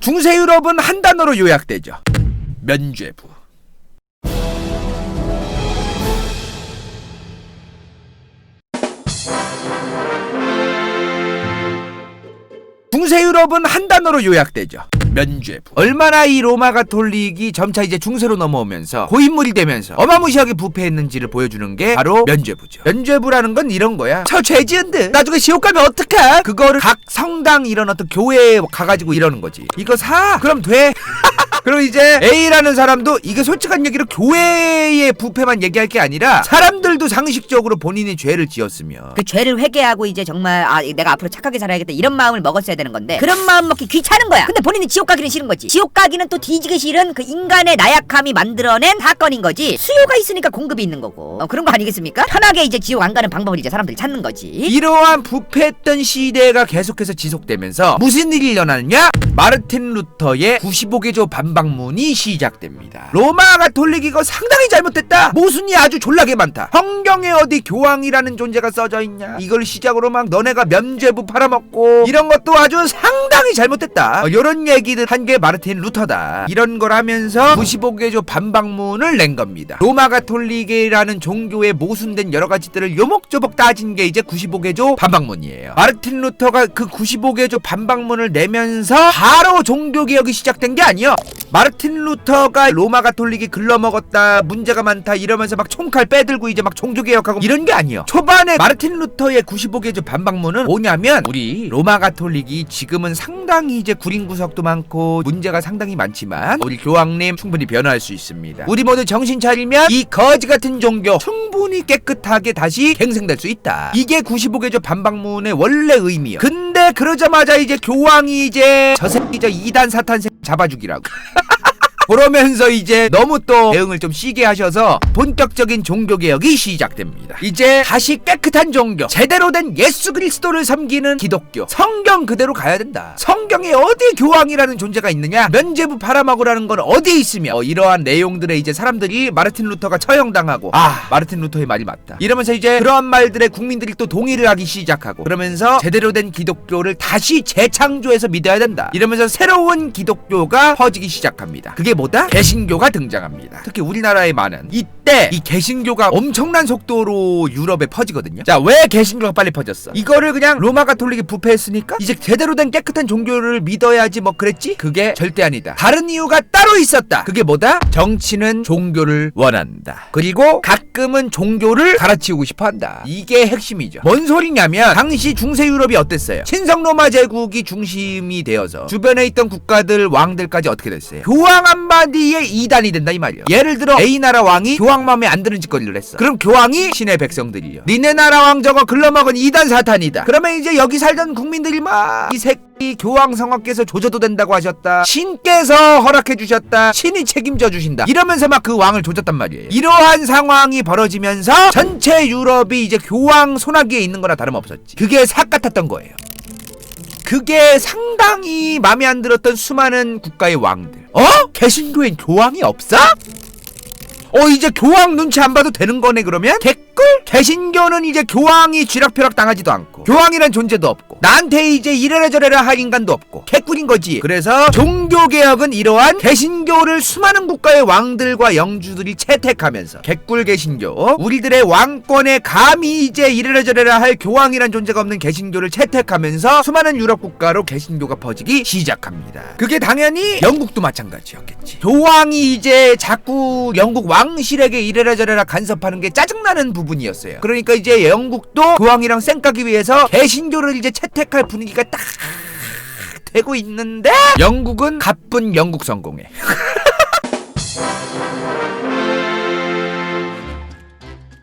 중세 유럽은 한 단어로 요약되죠. 면죄부. 중세 유럽은 한 단어로 요약되죠. 면죄부. 얼마나 이 로마 가톨릭이 점차 이제 중세로 넘어오면서 고인물이 되면서 어마무시하게 부패했는지를 보여주는 게 바로 면죄부죠. 면죄부라는 건 이런 거야. 저 죄 지은데 나중에 지옥 가면 어떡해? 그거를 각 성당 이런 어떤 교회에 가가지고 이러는 거지. 이거 사? 그럼 돼? 그리고 이제 A라는 사람도 이게 솔직한 얘기로 교회의 부패만 얘기할 게 아니라 사람들도 상식적으로 본인이 죄를 지었으면 그 죄를 회개하고 이제 정말 내가 앞으로 착하게 살아야겠다 이런 마음을 먹었어야 되는 건데 그런 마음 먹기 귀찮은 거야. 근데 본인이 지옥 가기는 싫은 거지. 지옥 가기는 또 뒤지기 싫은 그 인간의 나약함이 만들어낸 사건인 거지. 수요가 있으니까 공급이 있는 거고 그런 거 아니겠습니까? 편하게 이제 지옥 안 가는 방법을 이제 사람들이 찾는 거지. 이러한 부패했던 시대가 계속해서 지속되면서 무슨 일이 일어나느냐? 마르틴 루터의 95개조 반박문이 시작됩니다. 로마 가톨릭 이거 상당히 잘못됐다. 모순이 아주 졸라게 많다. 성경에 어디 교황이라는 존재가 써져 있냐? 이걸 시작으로 막 너네가 면죄부 팔아먹고 이런 것도 아주 상당히 잘못됐다. 이런 얘기들 한 게 마르틴 루터다. 이런 걸 하면서 95개조 반박문을 낸 겁니다. 로마 가톨릭이라는 종교의 모순된 여러 가지들을 요목조목 따진 게 이제 95개조 반박문이에요. 마르틴 루터가 그 95개조 반박문을 내면서 바로 종교개혁이 시작된 게 아니요. 마르틴 루터가 로마 가톨릭이 글러먹었다, 문제가 많다 이러면서 막 총칼 빼들고 이제 막 종교개혁하고 이런 게 아니요. 초반에 마르틴 루터의 95개조 반박문은 뭐냐면 우리 로마 가톨릭이 지금은 상당히 이제 구린구석도 많고 문제가 상당히 많지만 우리 교황님 충분히 변화할 수 있습니다. 우리 모두 정신 차리면 이 거지 같은 종교 충분히 깨끗하게 다시 갱생될 수 있다. 이게 95개조 반박문의 원래 의미요. 근데 그러자마자 이제 교황이 이제 저 새끼 저 이단 사탄 새끼 잡아주기라고 그러면서 이제 너무 또 대응을 좀 시게 하셔서 본격적인 종교개혁이 시작됩니다. 이제 다시 깨끗한 종교, 제대로 된 예수 그리스도를 섬기는 기독교, 성경 그대로 가야 된다. 성경에 어디 교황이라는 존재가 있느냐? 면죄부 팔아먹으라는 건 어디에 있으며 이러한 내용들에 이제 사람들이 마르틴 루터가 처형당하고 마르틴 루터의 말이 맞다 이러면서 이제 그러한 말들에 국민들이 또 동의를 하기 시작하고 그러면서 제대로 된 기독교를 다시 재창조해서 믿어야 된다 이러면서 새로운 기독교가 퍼지기 시작합니다. 그게 뭐다? 개신교가 등장합니다. 특히 우리나라에 많은 이때 이 개신교가 엄청난 속도로 유럽에 퍼지거든요. 자, 왜 개신교가 빨리 퍼졌어? 이거를 그냥 로마 가톨릭이 부패했으니까 이제 제대로 된 깨끗한 종교를 믿어야지 뭐 그랬지? 그게 절대 아니다. 다른 이유가 따로 있었다. 그게 뭐다? 정치는 종교를 원한다. 그리고 가끔은 종교를 갈아치우고 싶어한다. 이게 핵심이죠. 뭔 소리냐면 당시 중세 유럽이 어땠어요? 친성 로마 제국이 중심이 되어서 주변에 있던 국가들 왕들까지 어떻게 됐어요? 교황 한마디에 이단이 된다 이 말이야. 예를 들어 A나라 왕이 교황 마음에 안 드는 짓거리를 했어. 그럼 교황이 신의 백성들이요. 니네 나라 왕 저거 글러먹은 이단 사탄이다. 그러면 이제 여기 살던 국민들이 막 이 새끼 교황 성화께서 조져도 된다고 하셨다. 신께서 허락해 주셨다. 신이 책임져 주신다. 이러면서 막 그 왕을 조졌단 말이에요. 이러한 상황이 벌어지면서 전체 유럽이 이제 교황 손아귀에 있는 거나 다름없었지. 그게 삭 같았던 거예요. 그게 상당히 마음에 안 들었던 수많은 국가의 왕들. 개신교엔 교황이 없어? 이제 교황 눈치 안 봐도 되는 거네 그러면? 개꿀? 개신교는 이제 교황이 쥐락펴락 당하지도 않고 교황이란 존재도 없고 나한테 이제 이래라 저래라 할 인간도 없고 개꿀인 거지. 그래서 종교개혁은 이러한 개신교를 수많은 국가의 왕들과 영주들이 채택하면서 개꿀 개신교, 우리들의 왕권에 감히 이제 이래라 저래라 할 교황이란 존재가 없는 개신교를 채택하면서 수많은 유럽 국가로 개신교가 퍼지기 시작합니다. 그게 당연히 영국도 마찬가지였겠지. 교황이 이제 자꾸 영국 왕실에게 이래라 저래라 간섭하는 게 짜증나는 부분이었어요. 그러니까 이제 영국도 교황이랑 쌩까기 위해서 개신교를 이제 채택할 분위기가 딱 되고 있는데 영국은 가쁜 영국 성공해.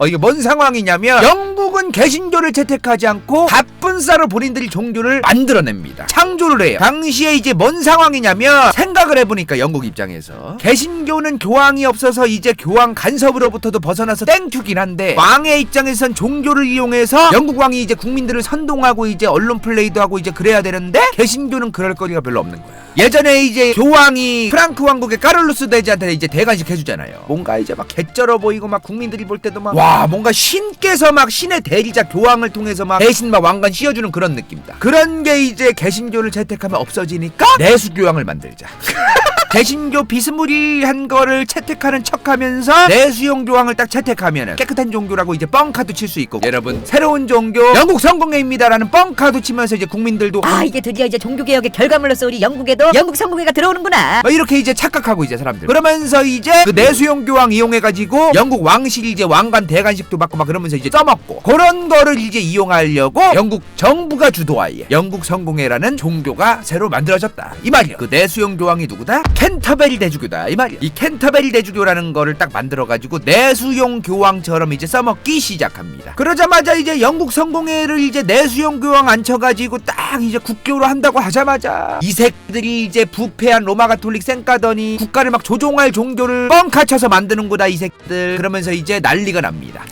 이게 뭔 상황이냐면 영국은 개신교를 채택하지 않고 갑분싸로 본인들이 종교를 만들어냅니다. 창조를 해요. 당시에 이제 뭔 상황이냐면 생각을 해보니까 영국 입장에서 개신교는 교황이 없어서 이제 교황 간섭으로부터도 벗어나서 땡큐긴 한데 왕의 입장에선 종교를 이용해서 영국 왕이 이제 국민들을 선동하고 이제 언론 플레이도 하고 이제 그래야 되는데 개신교는 그럴 거리가 별로 없는 거야. 예전에 이제 교황이 프랑크 왕국의 까를로스 대제한테 이제 대관식 해주잖아요. 뭔가 이제 막 개쩔어 보이고 막 국민들이 볼 때도 막 와 뭔가 신께서 막 신의 대리자 교황을 통해서 막 대신 막 왕관 씌워주고 보여주는 그런 느낌이다. 그런 게 이제 개신교를 채택하면 없어지니까 내수교황을 만들자. 개신교 비스무리한 거를 채택하는 척하면서 내수용 교황을 딱 채택하면은 깨끗한 종교라고 이제 뻥카도 칠 수 있고, 여러분 새로운 종교 영국 성공회입니다라는 뻥카도 치면서 이제 국민들도 아, 이게 드디어 이제 종교개혁의 결과물로서 우리 영국에도 영국 성공회가 들어오는구나. 뭐 이렇게 이제 착각하고 이제 사람들 그러면서 이제 그 내수용 교황 이용해가지고 영국 왕실 이제 왕관 대관식도 받고 막 그러면서 이제 써먹고, 그런 거를 이제 이용하려고 영국 정부가 주도하에 영국 성공회라는 종교가 새로 만들어졌다 이 말이야. 그 내수용 교황이 누구다? 캔터베리 대주교다 이 말이야. 이 캔터베리 대주교라는 거를 딱 만들어가지고 내수용 교황처럼 이제 써먹기 시작합니다. 그러자마자 이제 영국 성공회를 이제 내수용 교황 앉혀가지고 딱 이제 국교로 한다고 하자마자 이 새끼들이 이제 부패한 로마 가톨릭 쌩까더니 국가를 막 조종할 종교를 뻥카 쳐서 만드는구나 이 새끼들. 그러면서 이제 난리가 납니다.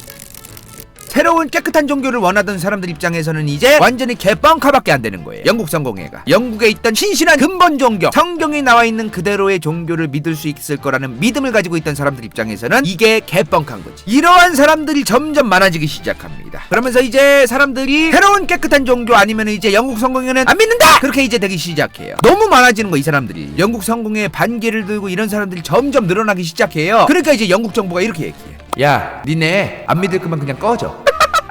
새로운 깨끗한 종교를 원하던 사람들 입장에서는 이제 완전히 개뻥카밖에 안 되는 거예요. 영국 성공회가 영국에 있던 신실한 근본 종교, 성경에 나와 있는 그대로의 종교를 믿을 수 있을 거라는 믿음을 가지고 있던 사람들 입장에서는 이게 개뻥카인 거지. 이러한 사람들이 점점 많아지기 시작합니다. 그러면서 이제 사람들이 새로운 깨끗한 종교 아니면 이제 영국 성공회는 안 믿는다! 그렇게 이제 되기 시작해요. 너무 많아지는 거 이 사람들이. 영국 성공회에 반기를 들고 이런 사람들이 점점 늘어나기 시작해요. 그러니까 이제 영국 정부가 이렇게 얘기해. 야, 니네 안 믿을 거면 그냥 꺼져.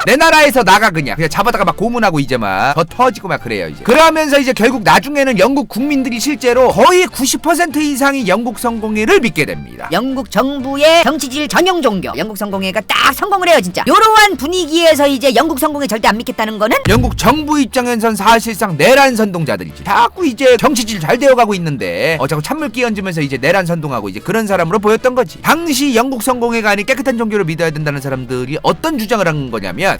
내 나라에서 나가 그냥 잡아다가 막 고문하고 이제 막 더 터지고 막 그래요 이제. 그러면서 이제 결국 나중에는 영국 국민들이 실제로 거의 90% 이상이 영국 성공회를 믿게 됩니다. 영국 정부의 정치질 전용 종교 영국 성공회가 딱 성공을 해요 진짜. 요러한 분위기에서 이제 영국 성공회 절대 안 믿겠다는 거는 영국 정부 입장에선 사실상 내란 선동자들이지. 자꾸 이제 정치질 잘 되어가고 있는데 자꾸 찬물 끼얹으면서 이제 내란 선동하고 이제 그런 사람으로 보였던 거지. 당시 영국 성공회가 아닌 깨끗한 종교를 믿어야 된다는 사람들이 어떤 주장을 한 거냐면,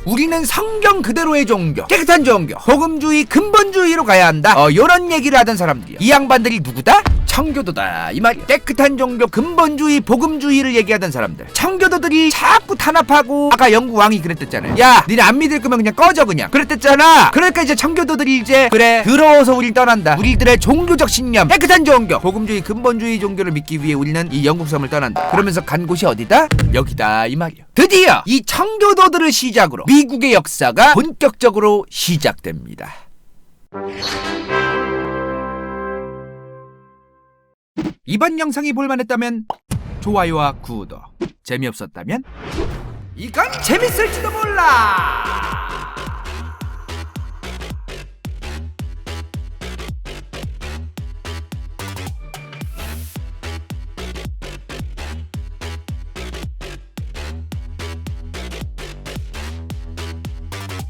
우리는 성경 그대로의 종교, 깨끗한 종교, 복음주의, 근본주의로 가야 한다. 요런 얘기를 하던 사람들이야. 이 양반들이 누구다? 청교도다 이 말이야. 깨끗한 종교, 근본주의, 복음주의를 얘기하던 사람들. 청교도들이 자꾸 탄압하고, 아까 영국 왕이 그랬댔잖아요. 야, 니네 안 믿을 거면 그냥 꺼져 그냥. 그랬댔잖아. 그러니까 이제 청교도들이 이제 그래, 더러워서 우릴 떠난다. 우리들의 종교적 신념, 깨끗한 종교, 복음주의, 근본주의 종교를 믿기 위해 우리는 이 영국 섬을 떠난다. 그러면서 간 곳이 어디다? 여기다 이 말이야. 드디어 이 청교도들을 시작으로 미국의 역사가 본격적으로 시작됩니다. 이번 영상이 볼만했다면 좋아요와 구독, 재미없었다면 이건 재밌을지도 몰라.